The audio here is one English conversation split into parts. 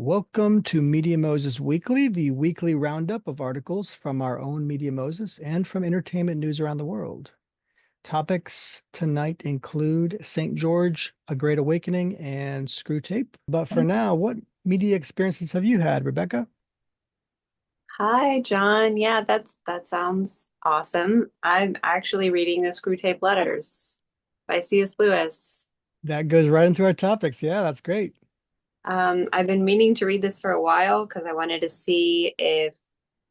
Welcome to Media Moses Weekly, the weekly roundup of articles from our own Media Moses and from entertainment news around the world. Topics tonight include St. George, A Great Awakening, and Screwtape. But for now, what media experiences have you had, Rebecca? Hi, John. Yeah, that sounds awesome. I'm actually reading the Screwtape Letters by C.S. Lewis. That goes right into our topics. Yeah, that's great. I've been meaning to read this for a while because I wanted to see if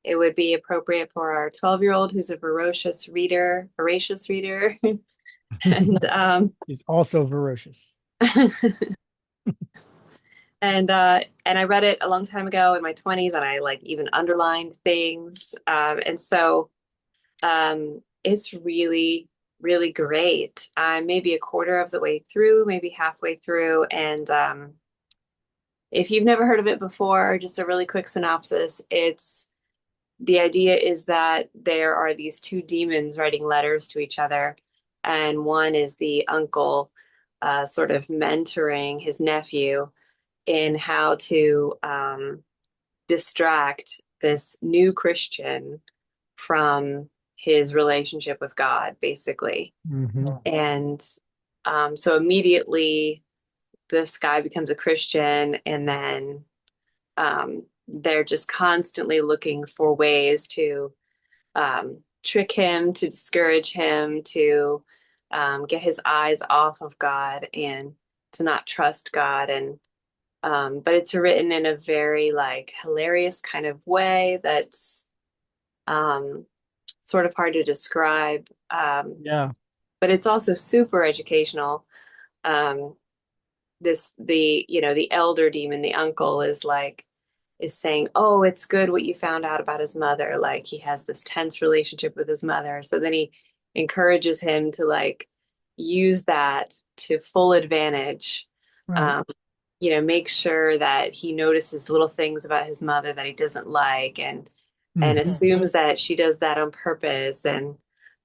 it would be appropriate for our 12-year-old who's a voracious reader. And He's also ferocious. and I read it a long time ago in my 20s and I like even underlined things. It's really, really great. I'm maybe a quarter of the way through, maybe halfway through. And if you've never heard of it before, just a really quick synopsis. It's the idea is that there are these two demons writing letters to each other, and one is the uncle, sort of mentoring his nephew in how to distract this new Christian from his relationship with God, basically. Hmm. And so immediately this guy becomes a Christian, and then they're just constantly looking for ways to trick him, to discourage him, to get his eyes off of God and to not trust God. And but it's written in a very like hilarious kind of way that's um, sort of hard to describe. Yeah. But it's also super educational. Um, the elder demon, the uncle, is saying, "Oh, it's good what you found out about his mother." Like he has this tense relationship with his mother. So then he encourages him to like use that to full advantage. Right. Um, make sure that he notices little things about his mother that he doesn't like and Hmm. assumes that she does that on purpose and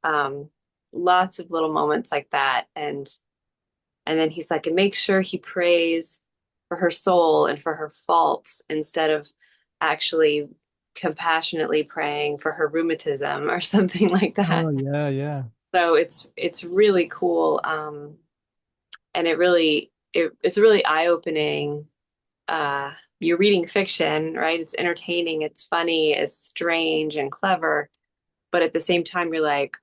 um, lots of little moments like that. And then he's like, and make sure he prays for her soul and for her faults instead of actually compassionately praying for her rheumatism or something like that. Oh, yeah, yeah. So it's really cool, and it's really eye-opening. You're reading fiction, right? It's entertaining, it's funny, it's strange and clever, but at the same time, you're like,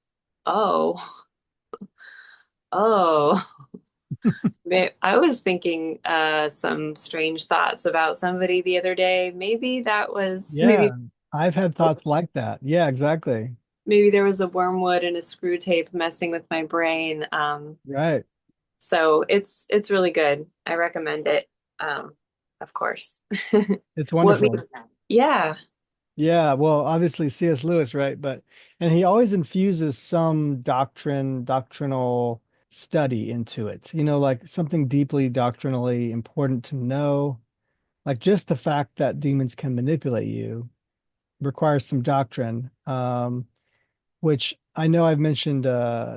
oh, oh. I was thinking some strange thoughts about somebody the other day. Yeah. I've had thoughts like that. Yeah, exactly. Maybe there was a wormwood and a screw tape messing with my brain. Right. So it's really good. I recommend it. Of course. It's What me? wonderful. Yeah, Yeah, well, obviously C.S. Lewis, right? And he always infuses some doctrinal study into it, like something deeply doctrinally important to know. Like just the fact that demons can manipulate you requires some doctrine, which I know I've mentioned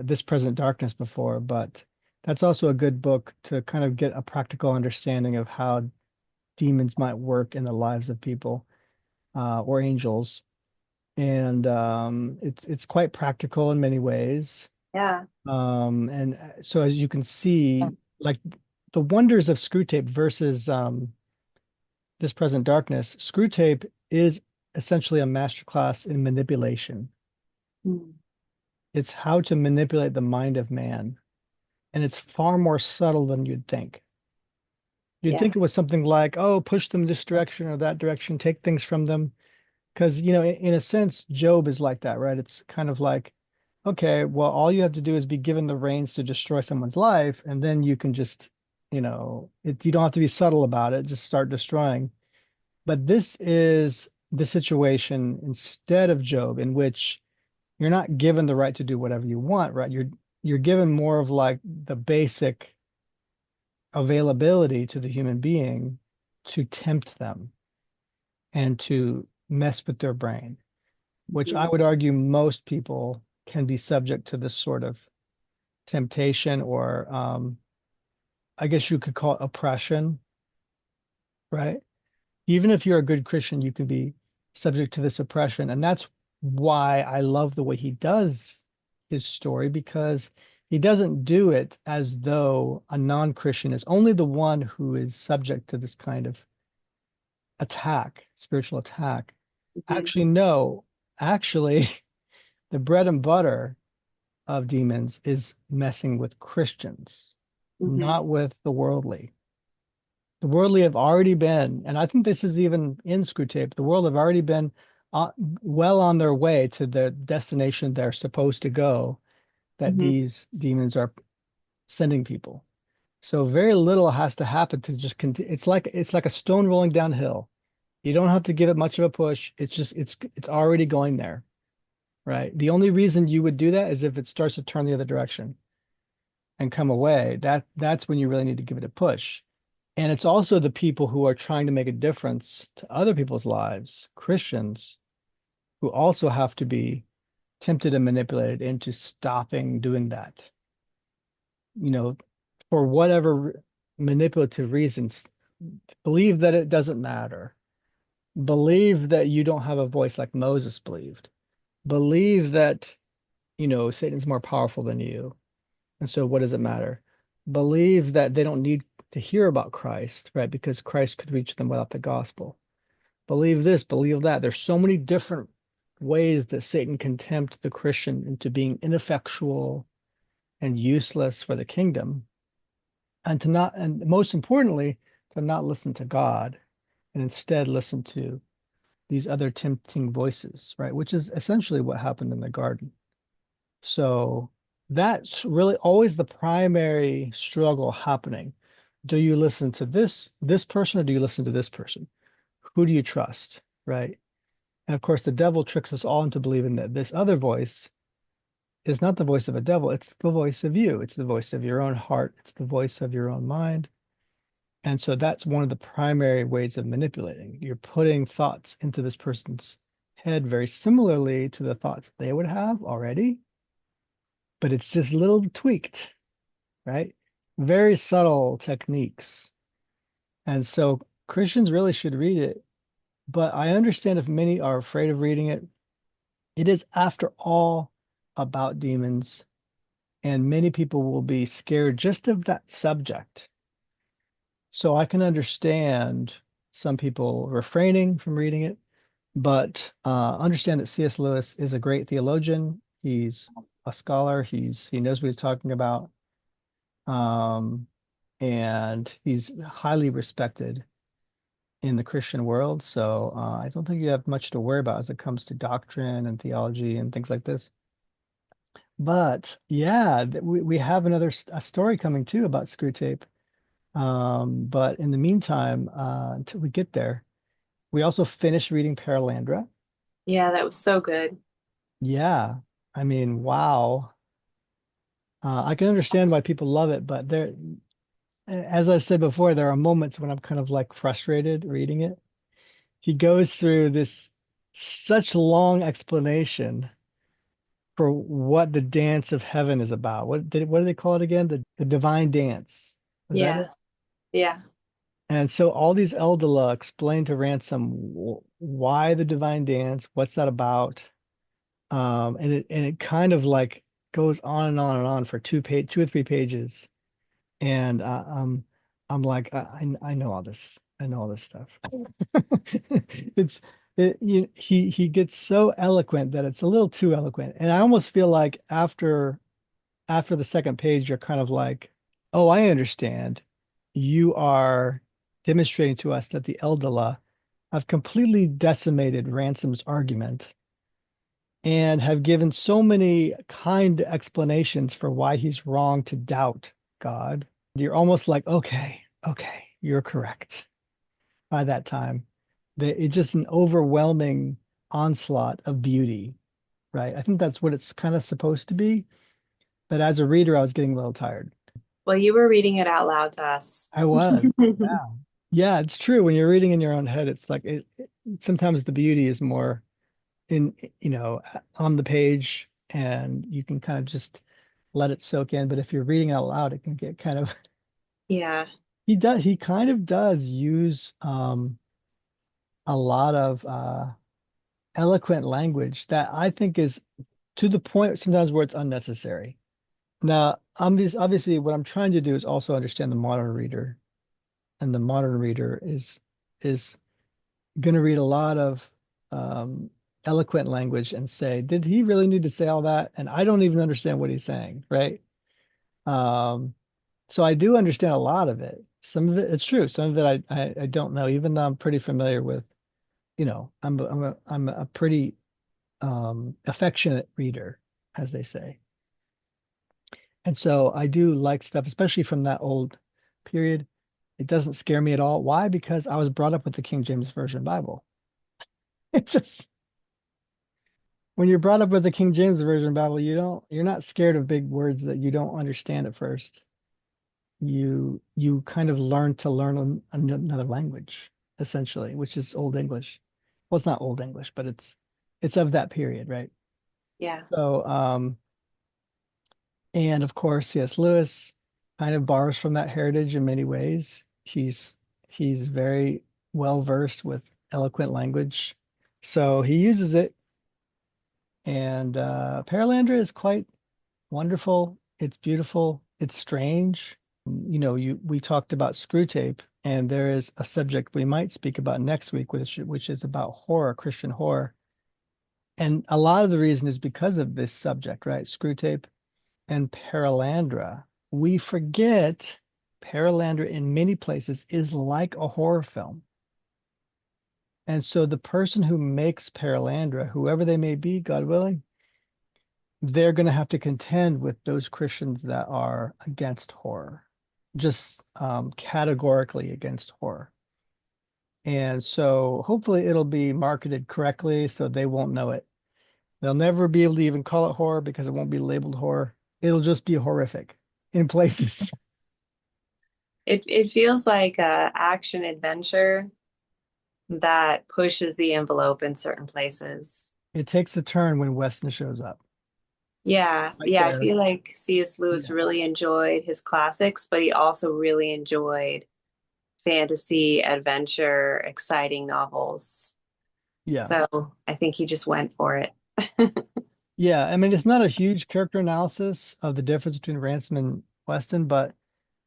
This Present Darkness before, but that's also a good book to kind of get a practical understanding of how demons might work in the lives of people or angels. And it's quite practical in many ways. yeah. And so as you can see, like the wonders of Screwtape versus This Present Darkness, Screwtape is essentially a masterclass in manipulation. Mm. It's how to manipulate the mind of man, and it's far more subtle than you'd think. You'd Yeah. think it was something like, oh, push them this direction or that direction, take things from them. Because, in a sense, Job is like that, right? It's kind of like, okay, well, all you have to do is be given the reins to destroy someone's life, and then you can just, you don't have to be subtle about it, just start destroying. But this is the situation instead of Job, in which you're not given the right to do whatever you want, right? You're given more of like the basic availability to the human being to tempt them and to mess with their brain, which I Mhm. would argue most people can be subject to this sort of temptation or I guess you could call it oppression, right? even if you're a good Christian, you can be subject to this oppression. And that's why I love the way he does his story, because he doesn't do it as though a non-Christian is only the one who is subject to this kind of attack, spiritual attack. Hmm. Actually, no, actually, the bread and butter of demons is messing with Christians, Hmm. not with the worldly. The worldly have already been, and I think this is even in Screwtape, the world have already been uh, well on their way to the destination they're supposed to go, that Hmm. these demons are sending people. So very little has to happen to just continue. It's like a stone rolling downhill. You don't have to give it much of a push. It's already going there, right? The only reason you would do that is if it starts to turn the other direction and come away. That's when you really need to give it a push. And it's also the people who are trying to make a difference to other people's lives, Christians, who also have to be tempted and manipulated into stopping doing that. You know, for whatever manipulative reasons, believe that it doesn't matter. Believe that you don't have a voice like Moses believed. Believe that, Satan's more powerful than you. And so what does it matter? Believe that they don't need to hear about Christ, right? Because Christ could reach them without the gospel. Believe this, believe that. There's so many different ways that Satan can tempt the Christian into being ineffectual and useless for the kingdom, and to not, and most importantly, to not listen to God and instead listen to these other tempting voices, right? Which is essentially what happened in the garden. So that's really always the primary struggle happening. Do you listen to this person, or do you listen to this person? Who do you trust, right? And of course, the devil tricks us all into believing that this other voice is not the voice of a devil, it's the voice of you. It's the voice of your own heart, it's the voice of your own mind. And so that's one of the primary ways of manipulating. You're putting thoughts into this person's head very similarly to the thoughts they would have already, but it's just a little tweaked, right? Very subtle techniques. And so Christians really should read it. But I understand if many are afraid of reading it. It is, after all, about demons, and many people will be scared just of that subject. So I can understand some people refraining from reading it, but understand that C.S. Lewis is a great theologian. He's a scholar. He knows what he's talking about. Um, and he's highly respected in the Christian world. So I don't think you have much to worry about as it comes to doctrine and theology and things like this. But yeah, we have a story coming too about Screwtape. But in the meantime, until we get there, we also finished reading Perelandra. Yeah, that was so good. Yeah, I mean, wow. I can understand why people love it, but as I've said before, there are moments when I'm kind of like frustrated reading it. He goes through this such long explanation for what the dance of heaven is about. What do they call it again? The divine dance. Is that it? Yeah. Yeah. And so all these Eldila explain to Ransom why the divine dance, what's that about? And it kind of like goes on and on and on for 2 or 3 pages. And I'm like, I know all this. I know all this stuff. It's he gets so eloquent that it's a little too eloquent. And I almost feel like after the second page, you're kind of like, oh, I understand. You are demonstrating to us that the Eldila have completely decimated Ransom's argument and have given so many kind explanations for why he's wrong to doubt God. You're almost like, okay, okay, you're correct by that time. It's just an overwhelming onslaught of beauty, right? I think that's what it's kind of supposed to be. But as a reader, I was getting a little tired. Well, you were reading it out loud to us. I was. Yeah. Yeah, it's true. When you're reading in your own head, it's like sometimes the beauty is more in, on the page, and you can kind of just let it soak in. But if you're reading out loud, it can get kind of Yeah. he kind of does use a lot of eloquent language that I think is to the point sometimes where it's unnecessary. Now, obviously, what I'm trying to do is also understand the modern reader, and the modern reader is going to read a lot of um, eloquent language and say, "Did he really need to say all that?" And I don't even understand what he's saying, right? Um, so I do understand a lot of it. Some of it, it's true. Some of it I don't know, even though I'm pretty familiar with, I'm a pretty affectionate reader, as they say. And so I do like stuff, especially from that old period. It doesn't scare me at all. Why? Because I was brought up with the King James Version Bible. It just when you're brought up with the King James Version Bible, you're not scared of big words that you don't understand at first. You kind of learn to learn another language, essentially, which is Old English. Well, it's not Old English, but it's of that period, right? Yeah. So, and of course, C.S. Lewis kind of borrows from that heritage in many ways. He's very well versed with eloquent language, so he uses it. And Perelandra is quite wonderful. It's beautiful. It's strange. We talked about Screwtape, and there is a subject we might speak about next week, which is about horror, Christian horror. And a lot of the reason is because of this subject, right? Screwtape and Perelandra. We forget Perelandra in many places is like a horror film. And so the person who makes Perelandra, whoever they may be, God willing, they're going to have to contend with those Christians that are against horror, just categorically against horror. And so hopefully it'll be marketed correctly so they won't know it. They'll never be able to even call it horror because it won't be labeled horror. It'll just be horrific in places. It feels like a action adventure that pushes the envelope in certain places. It takes a turn when Weston shows up. Yeah, Right yeah, I there. feel like C.S. Lewis Yeah. really enjoyed his classics, but he also really enjoyed fantasy, adventure, exciting novels. Yeah. So I think he just went for it. Yeah. I mean, it's not a huge character analysis of the difference between Ransom and Weston, but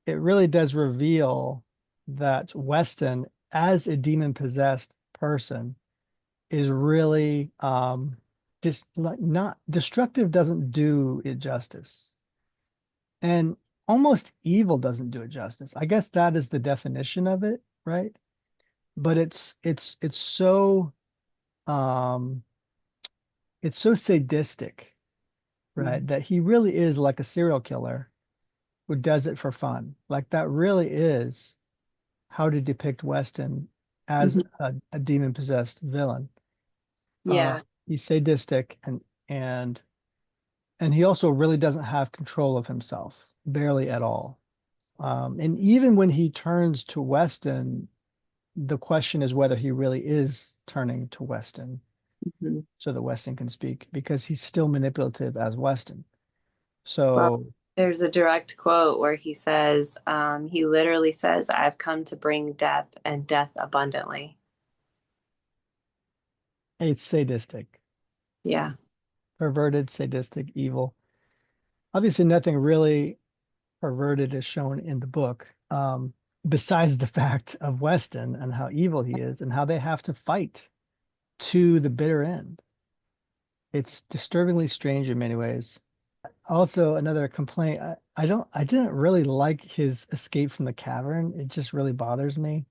it really does reveal that Weston, as a demon possessed person, is really just like not destructive doesn't do it justice. And almost evil doesn't do it justice. I guess that is the definition of it, right? But um it's so sadistic, right? That he really is like a serial killer who does it for fun. Like that really is how to depict Weston as Mhm. a demon possessed villain. Yeah. He's sadistic and and he also really doesn't have control of himself, barely at all. And even when he turns to Weston, the question is whether he really is turning to Weston Mhm. so that Weston can speak because he's still manipulative as Weston. Well, So there's a direct quote where he literally says, I've come to bring death and death abundantly. it's sadistic, Yeah. perverted, sadistic, evil. Obviously, nothing really perverted is shown in the book, besides the fact of Weston and how evil he is and how they have to fight to the bitter end. It's disturbingly strange in many ways. Also, another complaint, I didn't really like his escape from the cavern. It just really bothers me.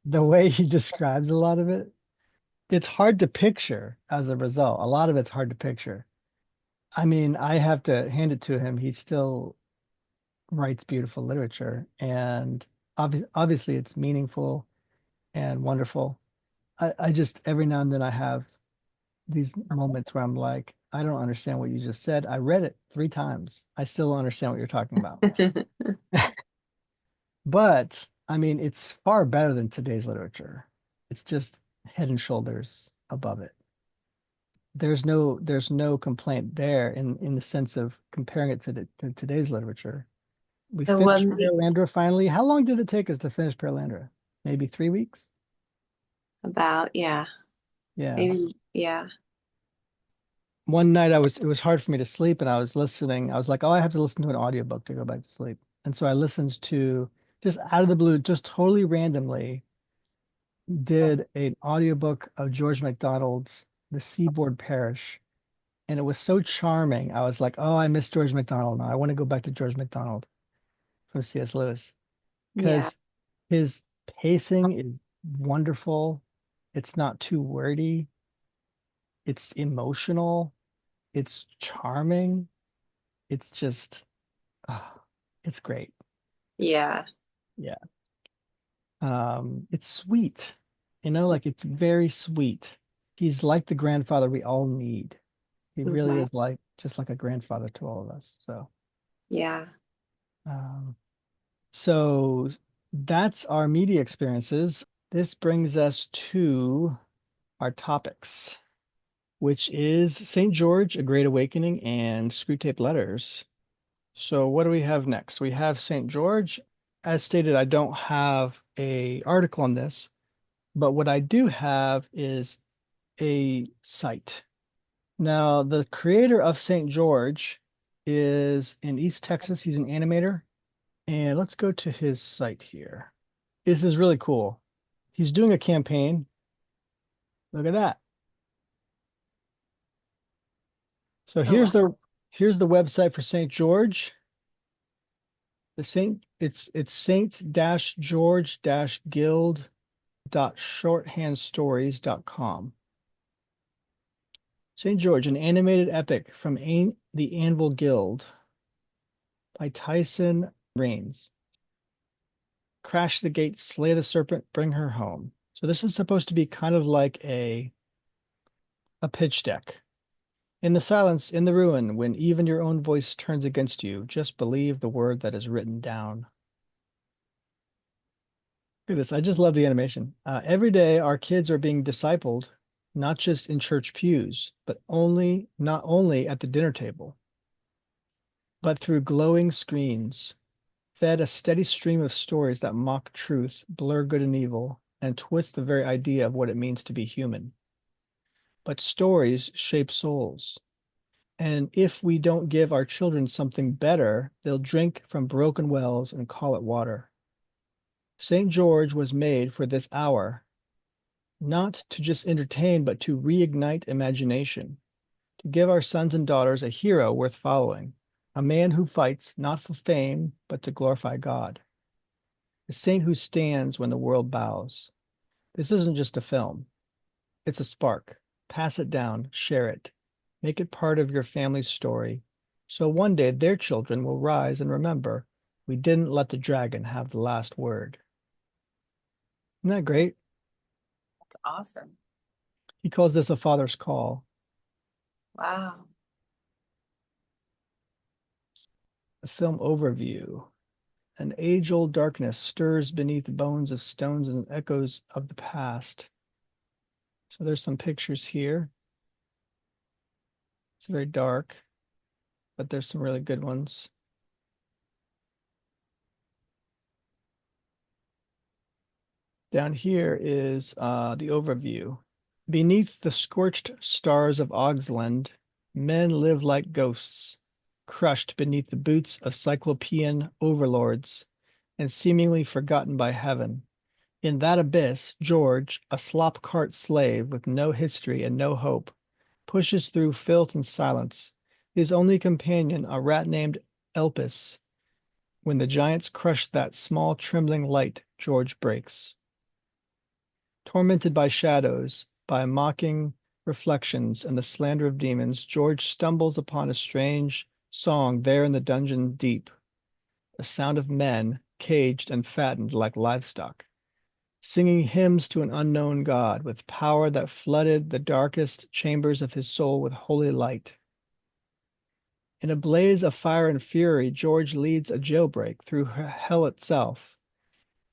The way he describes a lot of it. It's hard to picture as a result. A lot of it's hard to picture. I mean, I have to hand it to him. He still writes beautiful literature, and obviously it's meaningful and wonderful. I just every now and then I have these moments where I'm like, I don't understand what you just said. I read it 3 times. I still don't understand what you're talking about. But I mean, it's far better than today's literature. It's just head and shoulders above it. There's no complaint there in the sense of comparing it to today's literature. We The finished one Perelandra finally. How long did it take us to finish Perelandra? Maybe 3 weeks? about, yeah. Yeah. Maybe, yeah. One night it was hard for me to sleep and I was listening. I was like, oh, I have to listen to an audiobook to go back to sleep. And so I listened to just out of the blue, just totally randomly, did an audiobook of George MacDonald's The Seaboard Parish. And it was so charming. I was like, oh, I miss George MacDonald now. I want to go back to George MacDonald from C.S. Lewis Yeah. because his pacing is wonderful. It's not too wordy. It's emotional. It's charming. It's just, ah, it's great. It's Yeah. yeah. It's sweet. You know, like it's very sweet. He's like the grandfather we all need. He really Hmm. is like just like a grandfather to all of us. Yeah. Um, so that's our media experiences. This brings us to our topics, which is St. George, A Great Awakening, and Screwtape Letters. So what do we have next? We have St. George. As stated, I don't have a article on this, but what I do have is a site. Now, the creator of St. George is in East Texas. He's an animator. And let's go to his site here. This is really cool. He's doing a campaign. Look at that. So Oh, wow. here's the website for St. George. The Saint it's saint-george-guild.shorthandstories.com. St. George, an animated epic from the Anvil Guild by Tyson Rains. Crash the gate, slay the serpent, bring her home. So this is supposed to be kind of like a pitch deck. In the silence, in the ruin, when even your own voice turns against you, just believe the word that is written down. Look at this. I just love the animation. Every day, our kids are being discipled, not just in church pews, but not only at the dinner table, but through glowing screens, fed a steady stream of stories that mock truth, blur good and evil, and twist the very idea of what it means to be human. But stories shape souls. And if we don't give our children something better, they'll drink from broken wells and call it water. St. George was made for this hour, not to just entertain, but to reignite imagination, to give our sons and daughters a hero worth following, a man who fights not for fame, but to glorify God, a saint who stands when the world bows. This isn't just a film, it's a spark. Pass it down, share it, make it part of your family's story. So one day their children will rise and remember we didn't let the dragon have the last word. Isn't that great? That's awesome. He calls this a father's call. Wow. A film overview. An age-old darkness stirs beneath the bones of stones and echoes of the past. So there's some pictures here. It's very dark, but there's some really good ones. Down here is the overview. Beneath the scorched stars of Augsland, men live like ghosts, crushed beneath the boots of cyclopean overlords and seemingly forgotten by heaven. In that abyss, George, a slop cart slave with no history and no hope, pushes through filth and silence, his only companion a rat named Elpis. When the giants crush that small trembling light, George breaks. Tormented by shadows, by mocking reflections and the slander of demons, George stumbles upon a strange song there in the dungeon deep, a sound of men caged and fattened like livestock, singing hymns to an unknown God with power that flooded the darkest chambers of his soul with holy light. In a blaze of fire and fury, George leads a jailbreak through hell itself.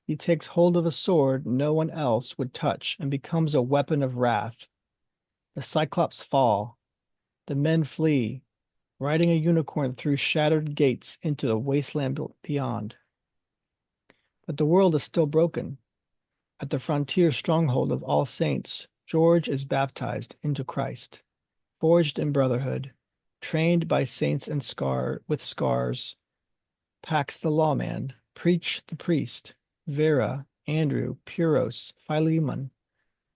He takes hold of a sword no one else would touch and becomes a weapon of wrath. The Cyclops fall. The men flee, riding a unicorn through shattered gates into the wasteland beyond. But the world is still broken. At the frontier stronghold of All Saints, George is baptized into Christ, forged in brotherhood, trained by saints and scars, Pax the lawman, Preach the priest, Vera, Andrew, Puros, Philemon.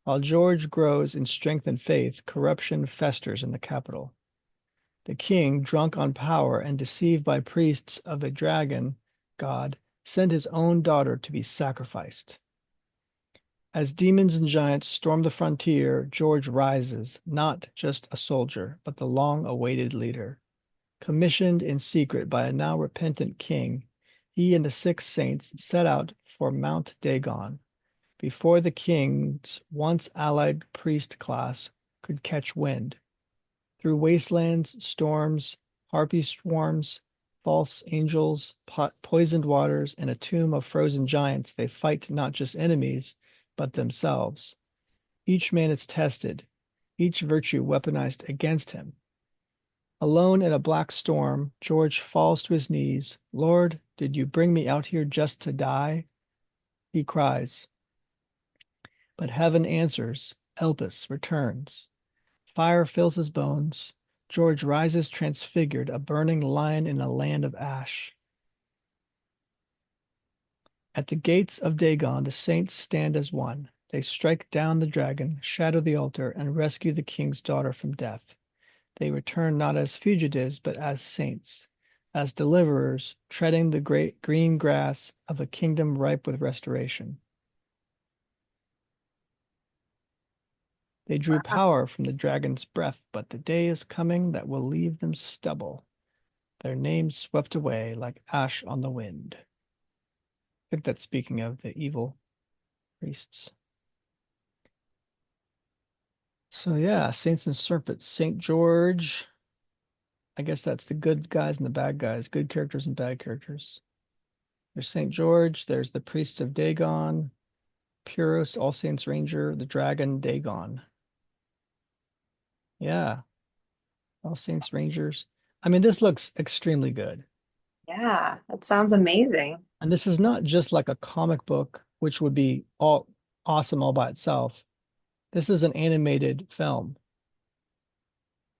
While George grows in strength and faith, corruption festers in the capital. The king, drunk on power and deceived by priests of a dragon god, sent his own daughter to be sacrificed. As demons and giants storm the frontier, George rises, not just a soldier, but the long-awaited leader. Commissioned in secret by a now repentant king, he and the 6 saints set out for Mount Dagon before the king's once allied priest class could catch wind. Through wastelands, storms, harpy swarms, false angels, poisoned waters, and a tomb of frozen giants, they fight not just enemies, but themselves. Each man is tested, each virtue weaponized against him. Alone in a black storm, George falls to his knees. Lord, did you bring me out here just to die? He cries. But heaven answers. Elpis returns. Fire fills his bones. George rises transfigured, a burning lion in a land of ash. At the gates of Dagon, the saints stand as one. They strike down the dragon, shatter the altar, and rescue the king's daughter from death. They return not as fugitives, but as saints, as deliverers, treading the great green grass of a kingdom ripe with restoration. They drew Wow. power from the dragon's breath, but the day is coming that will leave them stubble, their names swept away like ash on the wind. I think that's speaking of the evil priests. So yeah, saints and serpents. Saint George. I guess that's the good guys and the bad guys, good characters and bad characters. There's Saint George. There's the priests of Dagon, Puros, All Saints Ranger, the dragon Dagon. Yeah, All Saints Rangers. I mean, this looks extremely good. Yeah, that sounds amazing. And this is not just like a comic book, which would be all awesome all by itself. This is an animated film.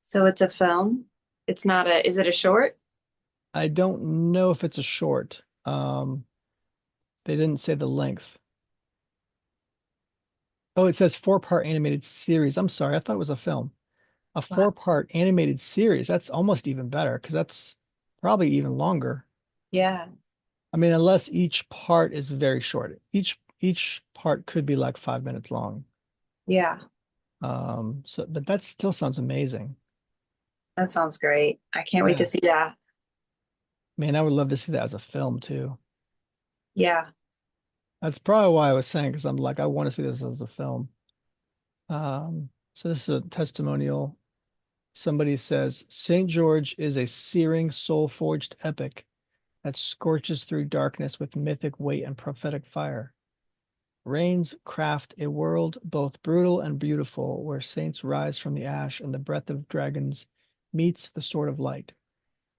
So it's a film. It's not a, is it a short? I don't know if it's a short. They didn't say the length. Oh, it says 4-part animated series. I'm sorry, I thought it was a film. A Wow. 4-part animated series. That's almost even better because that's probably even longer. Yeah. I mean, unless each part is very short. Each part could be like 5 minutes long. Yeah. So but that still sounds amazing. That sounds great. I can't wait to Yeah. see that. Man, I would love to see that as a film too. Yeah. That's probably why I was saying, because I'm like, I want to see this as a film. So this is a testimonial. Somebody says St. George is a searing, soul-forged epic that scorches through darkness with mythic weight and prophetic fire. Rains craft a world both brutal and beautiful, where saints rise from the ash and the breath of dragons meets the sword of light.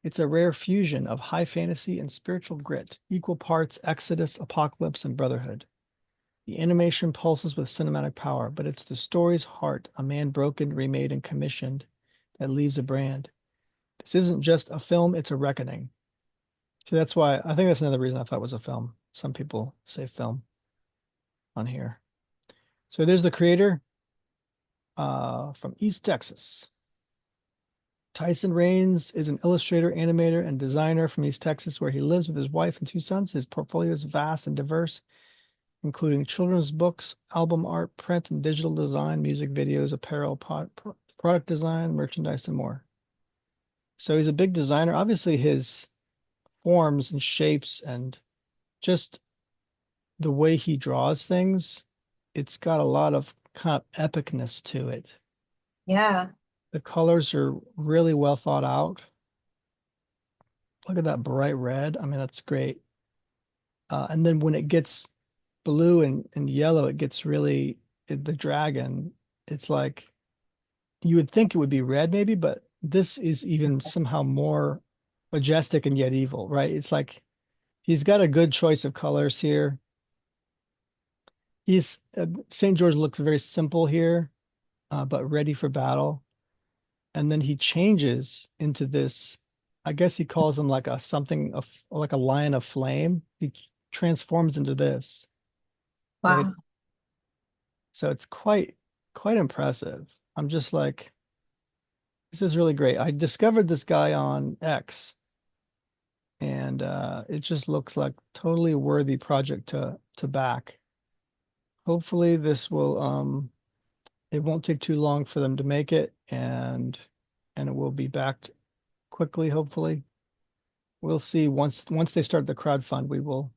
It's a rare fusion of high fantasy and spiritual grit, equal parts Exodus, Apocalypse, and Brotherhood. The animation pulses with cinematic power, but it's the story's heart, a man broken, remade, and commissioned, that leaves a brand. This isn't just a film, it's a reckoning. So that's why I think that's another reason I thought it was a film. Some people say film on here. So there's the creator from East Texas. Tyson Raines is an illustrator, animator, and designer from East Texas, where he lives with his wife and 2 sons. His portfolio is vast and diverse, including children's books, album art, print and digital design, music videos, apparel, product design, merchandise, and more. So he's a big designer. Obviously, his forms and shapes and just the way he draws things, it's got a lot of kind of epicness to it. Yeah. The colors are really well thought out. Look at that bright red. I mean, that's great. And then when it gets blue and yellow, it gets really the dragon. It's like you would think it would be red, maybe, but this is even somehow more majestic and yet evil, right? It's like he's got a good choice of colors here. He's St. George looks very simple here, but ready for battle. And then he changes into this, I guess he calls him like a something of like a lion of flame. He transforms into this later. Wow. So it's quite impressive. I'm just like, this is really great. I discovered this guy on X, and it just looks like totally worthy project to back. Hopefully this will it won't take too long for them to make it, and it will be backed quickly, hopefully. We'll see once they start the crowd fund, we will,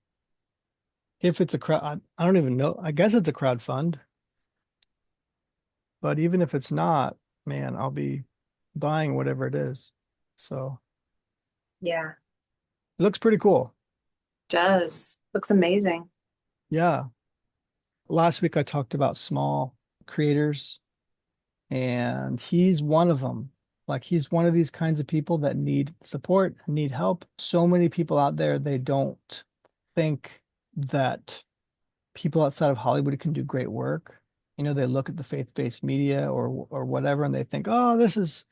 if it's a crowd, I don't even know. I guess it's a crowd fund, but even if it's not, man, I'll be buying whatever it is. So Yeah, it looks pretty cool. does. Looks amazing. Yeah. Last week I talked about small creators, and he's one of them. Like he's one of these kinds of people that need support, need help. So many people out there, they don't think that people outside of Hollywood can do great work. You know, they look at the faith-based media or whatever, and they think, oh, this is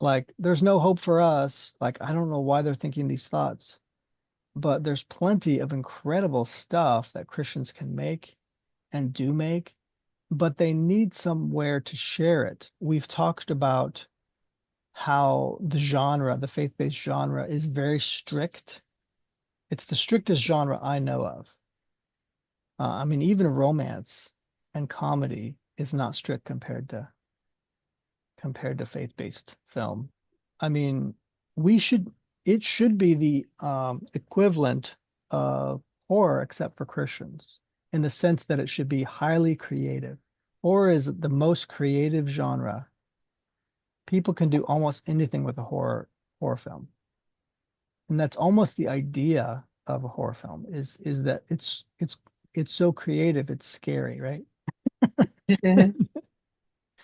like there's no hope for us. Like I don't know why they're thinking these thoughts, but there's plenty of incredible stuff that Christians can make and do make, but they need somewhere to share it. We've talked about how the genre, the faith-based genre, is very strict. It's the strictest genre I know of. I mean, even romance and comedy is not strict compared to faith-based film. I mean, we should it should be the equivalent of horror, except for Christians, in the sense that it should be highly creative. Horror is the most creative genre. People can do almost anything with a horror film, and that's almost the idea of a horror film is that it's so creative, it's scary, right?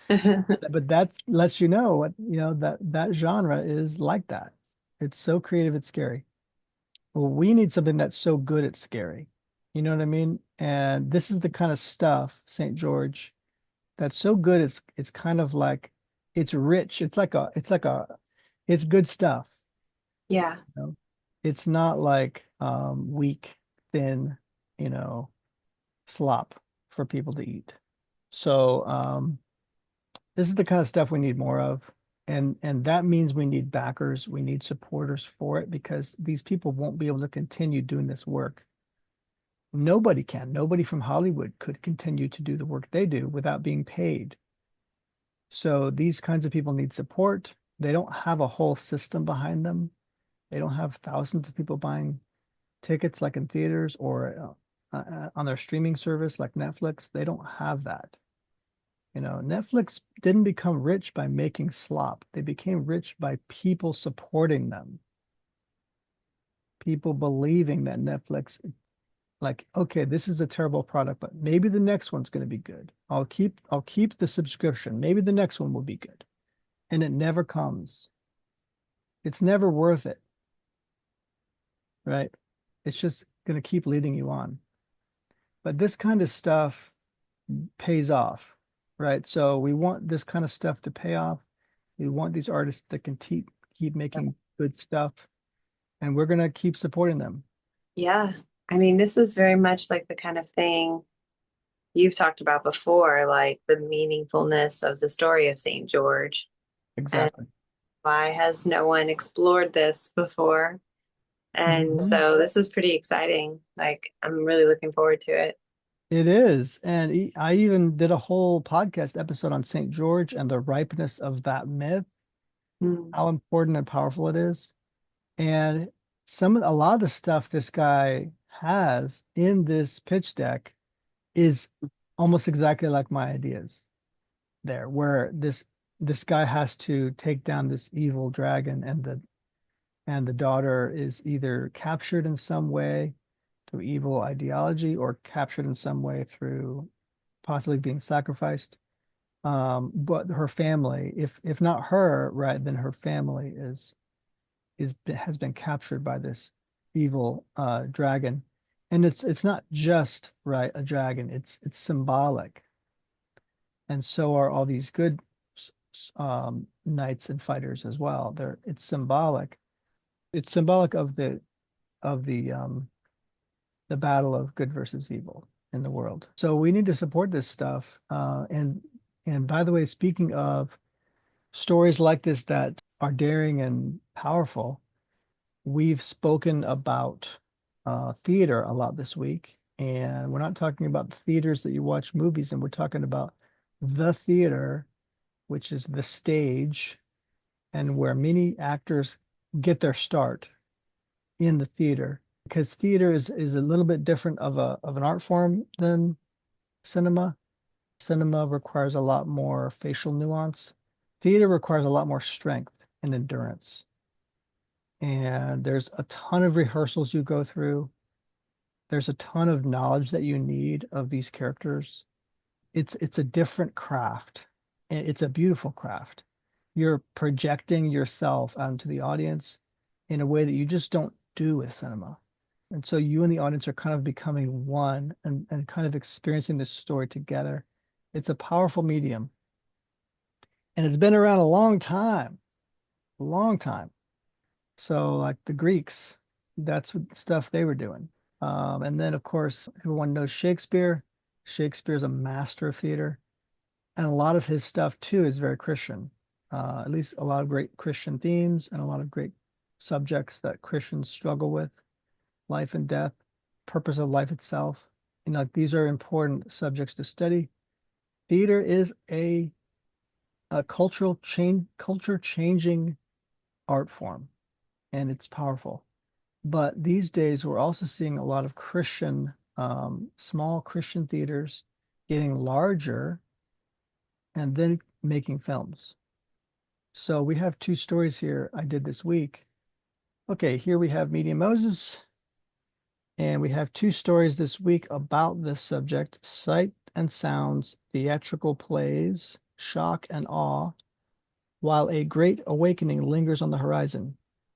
But that lets you know what you know that genre is like that. It's so creative, it's scary. Well, we need something that's so good it's scary. You know what I mean? And this is the kind of stuff, St. George, that's so good it's kind of like it's rich. It's good stuff, Yeah. you know? It's not like weak, thin, you know, slop for people to eat. So this is the kind of stuff we need more of. And that means we need backers, we need supporters for it because these people won't be able to continue doing this work. Nobody can. Nobody from Hollywood could continue to do the work they do without being paid. So these kinds of people need support. They don't have a whole system behind them. They don't have thousands of people buying tickets like in theaters or on their streaming service like Netflix. They don't have that. You know, Netflix didn't become rich by making slop. They became rich by people supporting them, people believing that Netflix, like, okay, this is a terrible product, but maybe the next one's going to be good. I'll keep the subscription. Maybe the next one will be good. And it never comes. It's never worth it, right? It's just going to keep leading you on. But this kind of stuff pays off, right? So we want this kind of stuff to pay off. We want these artists that can keep making good stuff, and we're gonna keep supporting them. Yeah. I mean, this is very much like the kind of thing you've talked about before, like the meaningfulness of the story of St. George. And Exactly. why has no one explored this before? And Mhm. so this is pretty exciting. Like, I'm really looking forward to it. It is, and I even did a whole podcast episode on St. George and the ripeness of that myth, Mm. how important and powerful it is, and a lot of the stuff this guy has in this pitch deck is almost exactly like my ideas there, where this guy has to take down this evil dragon, and the daughter is either captured in some way through evil ideology or captured in some way through possibly being sacrificed. But her family, if not her, right, then her family has been captured by this evil dragon. And it's not just right a dragon, it's symbolic. And so are all these good knights and fighters as well. They're it's symbolic. It's symbolic of the battle of good versus evil in the world. So we need to support this stuff. And by the way, speaking of stories like this that are daring and powerful, we've spoken about theater a lot this week. And we're not talking about the theaters that you watch movies in. We're talking about the theater, which is the stage, and where many actors get their start in the theater. Because theater is a little bit different of an art form than cinema. Cinema requires a lot more facial nuance. Theater requires a lot more strength and endurance. And there's a ton of rehearsals you go through. There's a ton of knowledge that you need of these characters. It's a different craft. And it's a beautiful craft. You're projecting yourself onto the audience in a way that you just don't do with cinema. And so you and the audience are kind of becoming one and kind of experiencing this story together. It's a powerful medium. And it's been around a long time. So like the Greeks, that's what stuff they were doing. And then of course, everyone knows Shakespeare. Shakespeare's a master of theater. And a lot of his stuff too is very Christian. At least a lot of great Christian themes and a lot of great subjects that Christians struggle with, life and death, purpose of life itself. You know, these are important subjects to study. Theater is a culture changing art form, and it's powerful. But these days, we're also seeing a lot of small Christian theaters getting larger and then making films. So we have two stories here I did this week. Okay, here we have Medium Moses, and we have two stories this week about this subject, Sight and Sounds, theatrical plays, shock and awe, while a great awakening lingers on the horizon.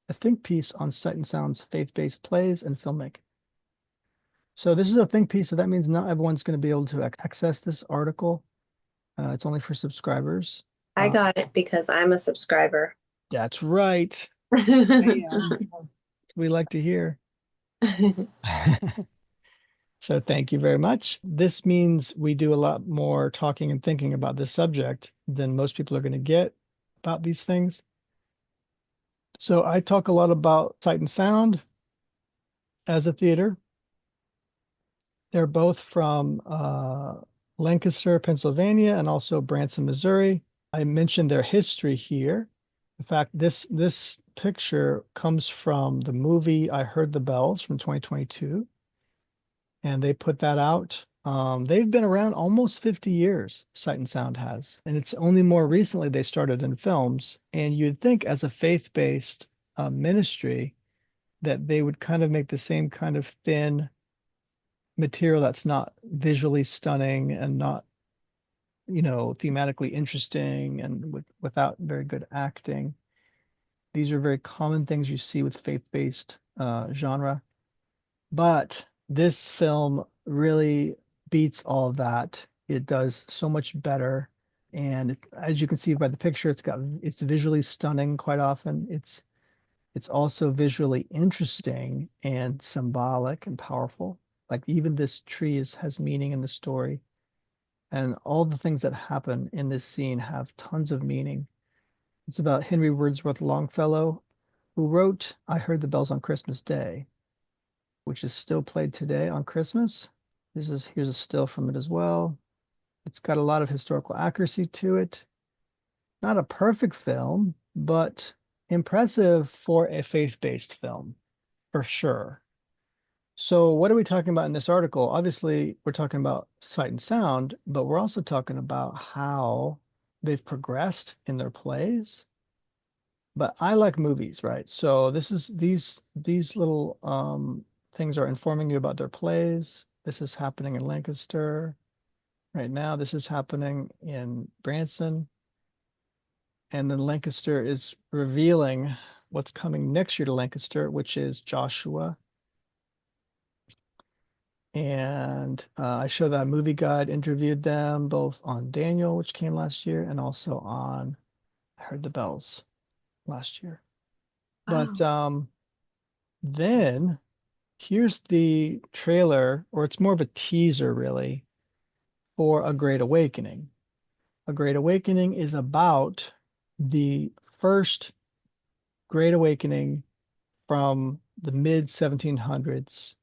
A think piece on Sight and Sound's faith-based plays and filmmaking. So this is a think piece, so that means not everyone's going to be able to access this article. It's only for subscribers. I got it because I'm a subscriber. That's right. Bam. We like to hear. So thank you very much. This means we do a lot more talking and thinking about this subject than most people are going to get about these things. So I talk a lot about Sight and Sound as a theater. They're both from Lancaster, Pennsylvania, and also Branson, Missouri. I mentioned their history here. In fact, this picture comes from the movie I Heard the Bells from 2022, and they put that out. They've been around almost 50 years, Sight and Sound has, and it's only more recently they started in films. And you'd think as a faith-based ministry that they would kind of make the same kind of thin material that's not visually stunning and not, thematically interesting and without very good acting. These are very common things you see with faith-based genre. But this film really beats all of that. It does so much better. And as you can see by the picture, it's visually stunning quite often. It's also visually interesting and symbolic and powerful. Like even this tree has meaning in the story. And all the things that happen in this scene have tons of meaning. It's about Henry Wordsworth Longfellow, who wrote I Heard the Bells on Christmas Day, which is still played today on Christmas. Here's a still from it as well. It's got a lot of historical accuracy to it. Not a perfect film, but impressive for a faith-based film, for sure. So what are we talking about in this article? Obviously, we're talking about Sight and Sound, but we're also talking about how they've progressed in their plays. But I like movies, right? So these little things are informing you about their plays. This is happening in Lancaster right now. This is happening in Branson. And then Lancaster is revealing what's coming next year to Lancaster, which is Joshua. And I show that movie guide interviewed them both on Daniel, which came last year, and also on I Heard the Bells last year. But Wow. then here's the trailer, or it's more of a teaser, really, for A Great Awakening. A Great Awakening is about the first Great Awakening from the mid 1700s,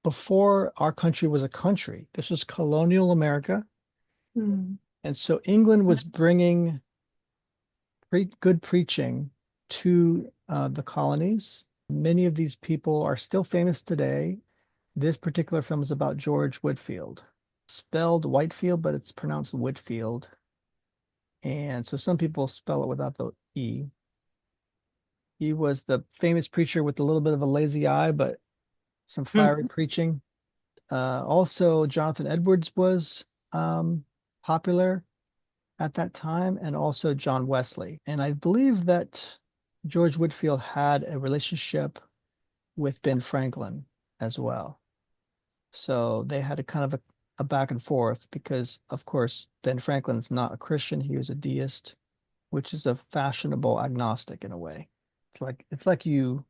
before our country was a country. This was colonial America. Hmm. And so England was bringing good preaching to the colonies. Many of these people are still famous today. This particular film is about George Whitefield, spelled Whitefield, but it's pronounced Whitfield. And so some people spell it without the E. He was the famous preacher with a little bit of a lazy eye, but some fiery preaching. Also, Jonathan Edwards was popular at that time, and also John Wesley. And I believe that George Whitefield had a relationship with Ben Franklin as well. So they had a kind of a back and forth because, of course, Ben Franklin's not a Christian. He was a deist, which is a fashionable agnostic in a way. It's like you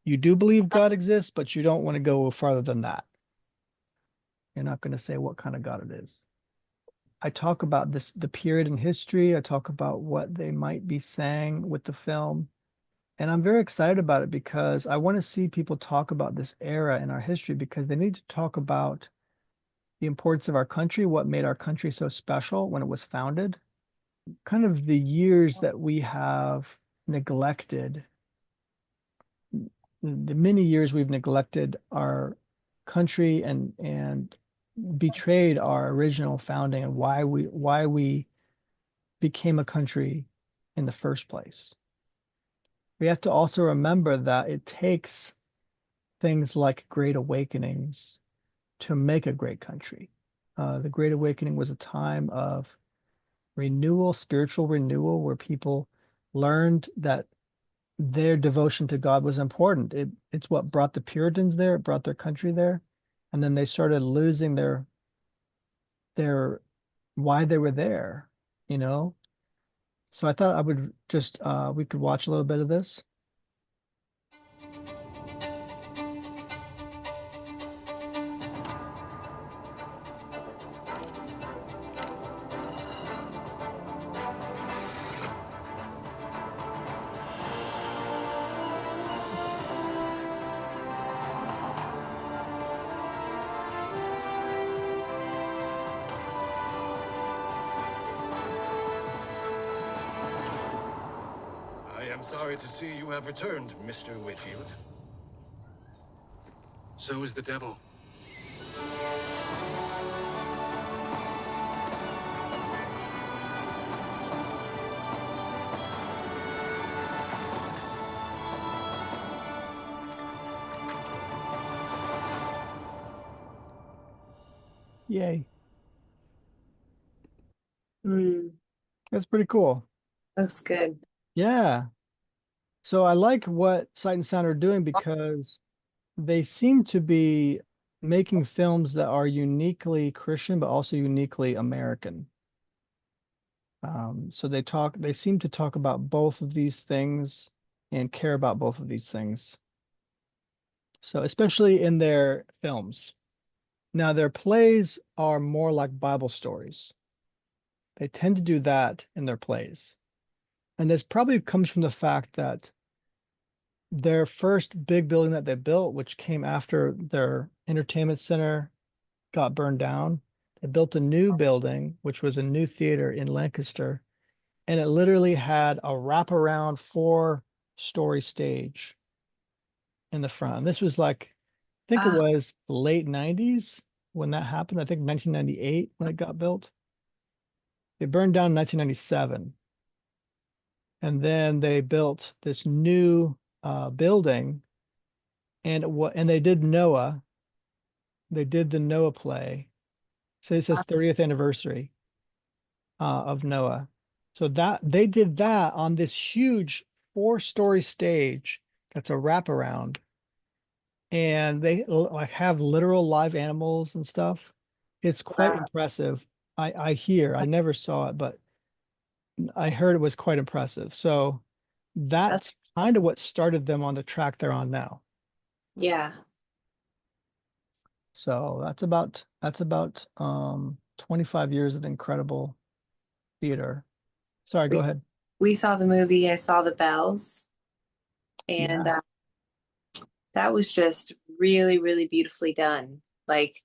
do believe God exists, but you don't want to go farther than that. You're not going to say what kind of God it is. I talk about the period in history. I talk about what they might be saying with the film. And I'm very excited about it because I want to see people talk about this era in our history because they need to talk about the importance of our country, what made our country so special when it was founded, kind of the years that we have neglected, the many years we've neglected our country and betrayed our original founding and why we became a country in the first place. We have to also remember that it takes things like great awakenings to make a great country. The Great Awakening was a time of renewal, spiritual renewal, where people learned that their devotion to God was important. It's what brought the Puritans there, it brought their country there. And then they started losing their why they were there, you know? So I thought I would just we could watch a little bit of this. I am sorry to see you have returned, Mr. Whitfield. So is the devil. Yay. Hmm. That's pretty cool. Looks good. Yeah. So I like what Sight and Sound are doing because they seem to be making films that are uniquely Christian, but also uniquely American. So they seem to talk about both of these things and care about both of these things. So especially in their films. Now, their plays are more like Bible stories. They tend to do that in their plays. And this probably comes from the fact that their first big building that they built, which came after their entertainment center got burned down, they built a new building, which was a new theater in Lancaster, and it literally had a wraparound four-story stage in the front. And this was like, I think it Ah, was late 90s when that happened. I think 1998 when it got built. It burned down in 1997. And then they built this new building, and they did Noah. They did the Noah play. So it says 30th anniversary of Noah. So that they did that on this huge four-story stage that's a wraparound. and they like have literal live animals and stuff. It's quite Wow, impressive. I never saw it, but I heard it was quite impressive. So that's that's kind of awesome. what started them on the track they're on now. Yeah. So that's about 25 years of incredible theater. Sorry, go We ahead. we saw the movie. I saw the bells, and Yeah. that was just really, really beautifully done. Like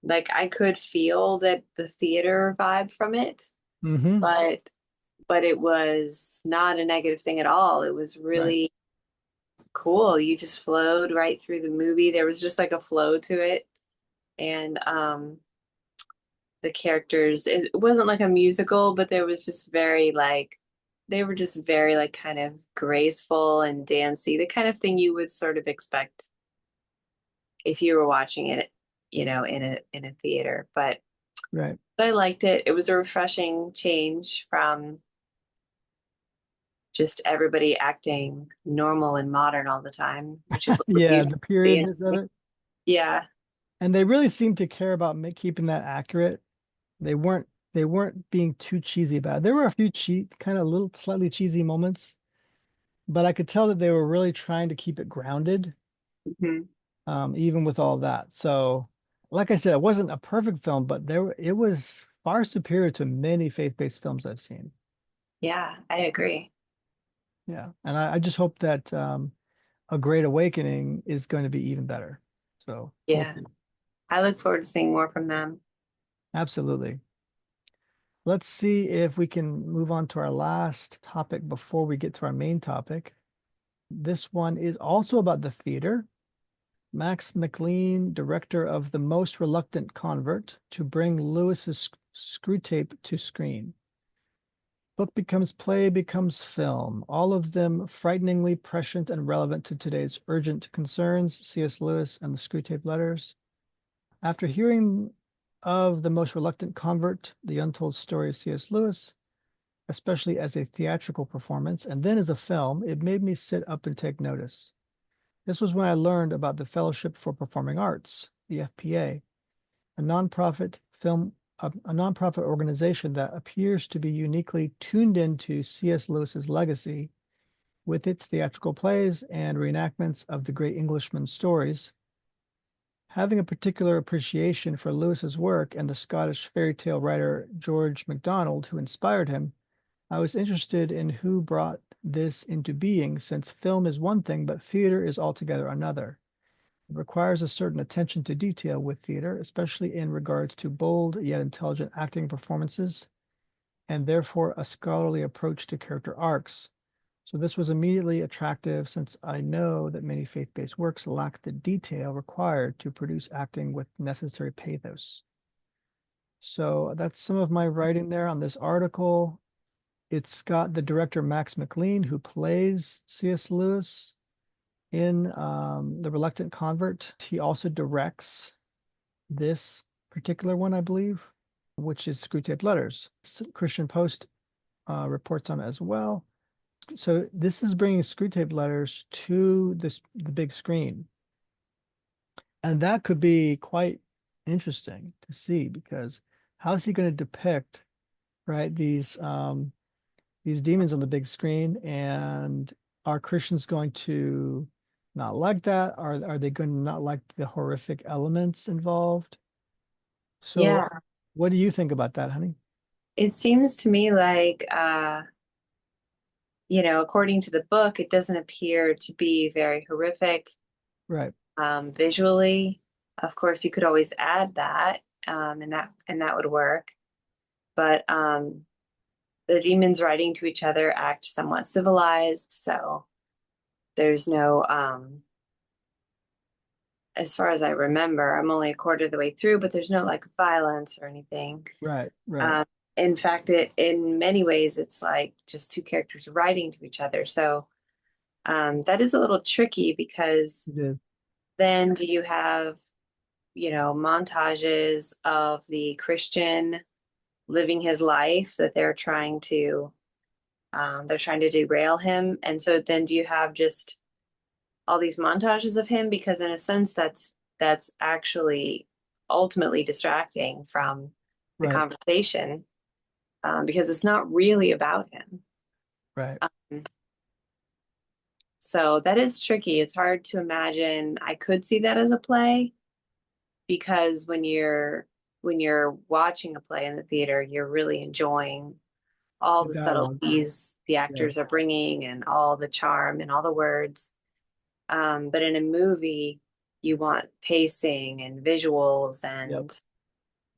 I could feel that the theater vibe from it, Mm-hmm. but it was not a negative thing at all. It was Right. really cool. You just flowed right through the movie. There was just like a flow to it. And the characters, it wasn't like a musical, but there was just very like they were just very like kind of graceful and dancey, the kind of thing you would sort of expect if you were watching it, in a theater. Right. But I liked it. It was a refreshing change from just everybody acting normal and modern all the time, which is what we Yeah, used the to see in. periodness of it. Yeah. And they really seem to care about keeping that accurate. They weren't being too cheesy about it. There were a few kind of little slightly cheesy moments, but I could tell that they were really trying to keep it grounded, Mhm. even with all of that. So, like I said, it wasn't a perfect film, but it was far superior to many faith-based films I've seen. Yeah, I agree. Yeah, and I just hope that A Great Awakening is going to be even better. So we'll Yeah. see. I look forward to seeing more from them. Absolutely. Let's see if we can move on to our last topic before we get to our main topic. This one is also about the theater. Max McLean, director of The Most Reluctant Convert, to bring Lewis's Screwtape to screen. Book becomes play, becomes film, all of them frighteningly prescient and relevant to today's urgent concerns, C.S. Lewis and the Screwtape Letters. After hearing of The Most Reluctant Convert, the untold story of C.S. Lewis, especially as a theatrical performance, and then as a film, it made me sit up and take notice. This was when I learned about the Fellowship for Performing Arts, the FPA, a nonprofit a nonprofit organization that appears to be uniquely tuned into C.S. Lewis's legacy with its theatrical plays and reenactments of the great Englishman's stories. Having a particular appreciation for Lewis's work and the Scottish fairy tale writer George MacDonald, who inspired him, I was interested in who brought this into being, since film is one thing, but theater is altogether another. It requires a certain attention to detail with theater, especially in regards to bold yet intelligent acting performances, and therefore a scholarly approach to character arcs. So this was immediately attractive since I know that many faith-based works lack the detail required to produce acting with necessary pathos. So that's some of my writing there on this article. It's got the director Max McLean, who plays C.S. Lewis in The Reluctant Convert. He also directs this particular one, I believe, which is Screwtape Letters. Christian Post reports on it as well. So this is bringing Screwtape Letters to the big screen, and that could be quite interesting to see because how is he going to depict, right, these demons on the big screen, and are Christians going to not like that? Are they going to not like the horrific elements involved? So Yeah. what do you think about that, honey? It seems to me like according to the book, it doesn't appear to be very horrific Right. visually. Of course, you could always add that, and that would work. But the demons writing to each other act somewhat civilized, so there's no as far as I remember, I'm only a quarter of the way through, but there's no like violence or anything. Right. Right. Um, in fact, in many ways it's like just two characters writing to each other. So that is a little tricky because It is. then do you have, montages of the Christian living his life that they're trying to derail him. And so then do you have just all these montages of him because in a sense that's actually ultimately distracting from the Right, conversation because it's not really about him. right. Um, so that is tricky. It's hard to imagine. I could see that as a play because when you're watching a play in the theater, you're really enjoying all The the dialogue. subtleties the Yeah. actors are bringing and all the charm and all the words. But in a movie, you want pacing and visuals Yep.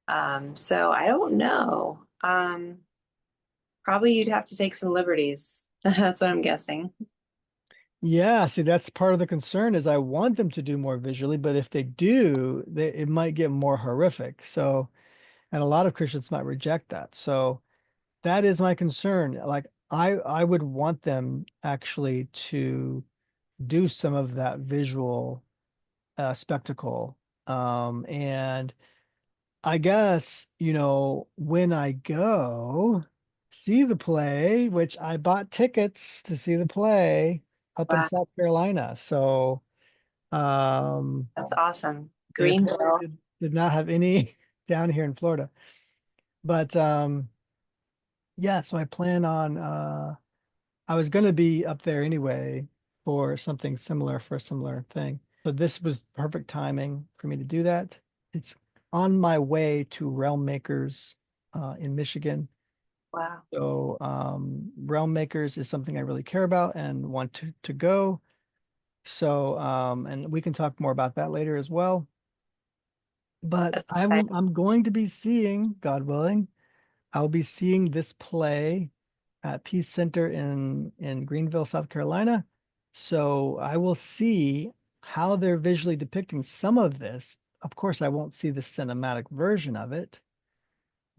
and so I don't know. Probably you'd have to take some liberties. That's what I'm guessing. Yeah, see, that's part of the concern is I want them to do more visually, but if they do, it might get more horrific. So, and a lot of Christians might reject that. So that is my concern. Like I would want them actually to do some of that visual spectacle. And I guess, when I go see the play, which I bought tickets to see the play up in Wow, South Carolina. So, that's awesome. they apparently Greenville. did not have any down here in Florida. But yeah, so I plan on I was going to be up there anyway for something similar for a similar thing. So this was perfect timing for me to do that. It's on my way to Realm Makers in Michigan. Wow. So Realm Makers is something I really care about and want to go. So and we can talk more about that later as well. But That's I'm going to be seeing, God willing, I'll be seeing this play at Peace Center in Greenville, South Carolina. So I will see how they're visually depicting some of this. Of course, I won't see the cinematic version of it,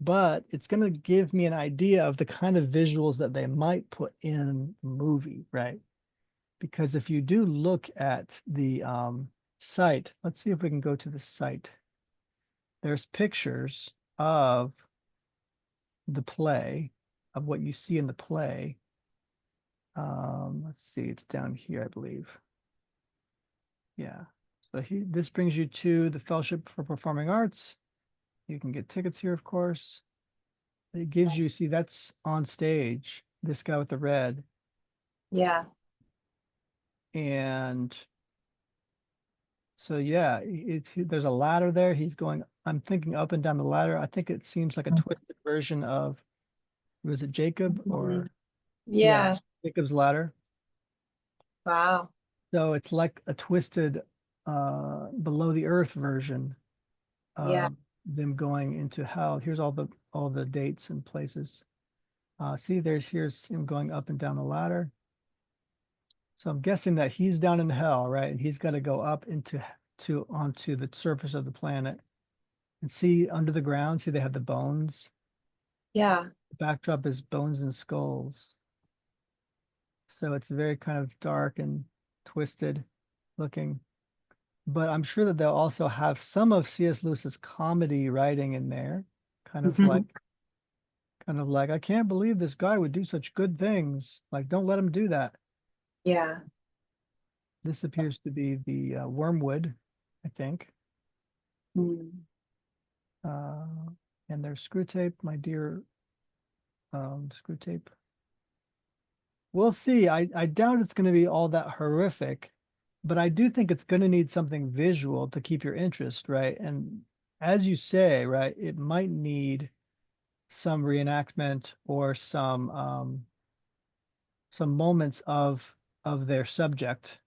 but it's going to give me an idea of the kind of visuals that they might put in the movie, right? Because if you do look at the site, let's see if we can go to the site. There's pictures of the play, of what you see in the play. Let's see, it's down here, I believe. Yeah. So this brings you to the Fellowship for Performing Arts. You can get tickets here, of course. It gives you, see, that's on stage, this guy with the red. yeah. And so, yeah, there's a ladder there. He's going, I'm thinking up and down the ladder. I think it seems like a twisted version of, was it Jacob Mhm. or, yeah, Yeah. Jacob's ladder. Wow. So it's like a twisted below the earth version Yeah. of them going into hell. Here's all the dates and places. See, here's him going up and down the ladder. So I'm guessing that he's down in hell, right? And he's got to go up onto the surface of the planet and see under the ground. See, they have the bones. Yeah. The backdrop is bones and skulls. So it's very kind of dark and twisted looking. But I'm sure that they'll also have some of C.S. Lewis's comedy writing in there, kind of like I can't believe this guy would do such good things. Like, don't let him do that. Yeah. This appears to be the wormwood, I think. Mm. Uh, and there's Screwtape, my dear Screwtape. We'll see. I doubt it's going to be all that horrific, but I do think it's going to need something visual to keep your interest, right? And as you say, right, it might need some reenactment or some moments of their subject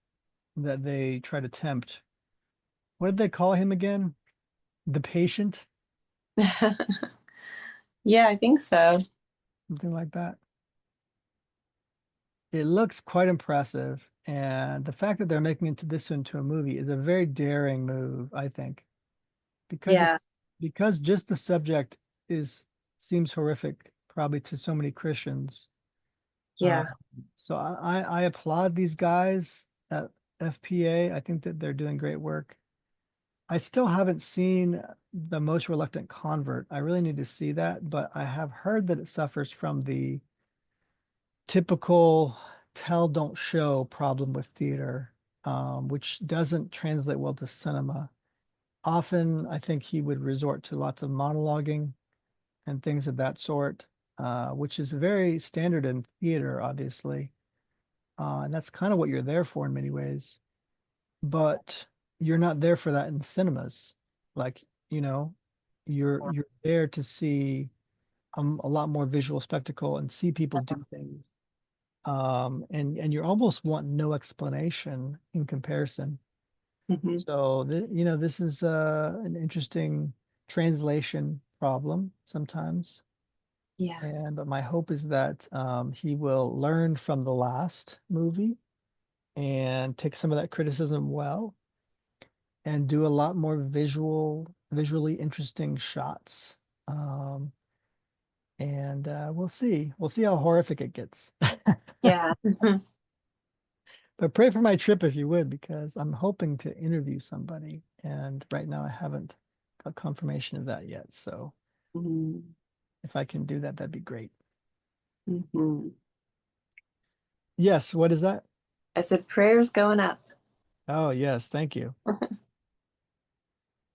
that they try to tempt. What did they call him again? The patient, Yeah, I think so. something like that. It looks quite impressive, and the fact that they're making this into a movie is a very daring move, I think, because Yeah. because just the subject is seems horrific probably to so many Christians. Uh, Yeah. so I applaud these guys at FPA. I think that they're doing great work. I still haven't seen The Most Reluctant Convert. I really need to see that, but I have heard that it suffers from the typical tell don't show problem with theater. which doesn't translate well to cinema. Often, I think he would resort to lots of monologuing and things of that sort, which is very standard in theater, obviously. And that's kind of what you're there for in many ways. But you're not there for that in cinemas. Like, you know, you're there to see a lot more visual spectacle and see people do things. And you almost want no explanation in comparison. Hmm. So this is an interesting translation problem sometimes. Yeah. And but my hope is that he will learn from the last movie and take some of that criticism well and do a lot more visually interesting shots. Um, and we'll see. We'll see how horrific it gets. Yeah. But pray for my trip if you would, because I'm hoping to interview somebody. And right now I haven't got confirmation of that yet. So Hmm. if I can do that, that'd be great. Hmm. Yes, what is that? I said prayers going up. Oh, yes, thank you.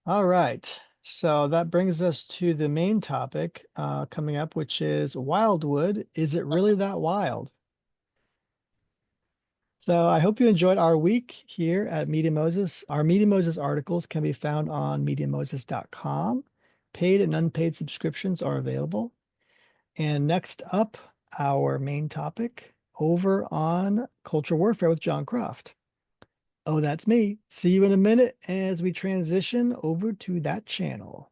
All right. So that brings us to the main topic coming up, which is Wildwood. Is it really that wild? So I hope you enjoyed our week here at Media Moses. Our Media Moses articles can be found on MediaMoses.com. Paid and unpaid subscriptions are available. And next up, our main topic over on Culture Warfare with Jon Croft. Oh, that's me. See you in a minute as we transition over to that channel.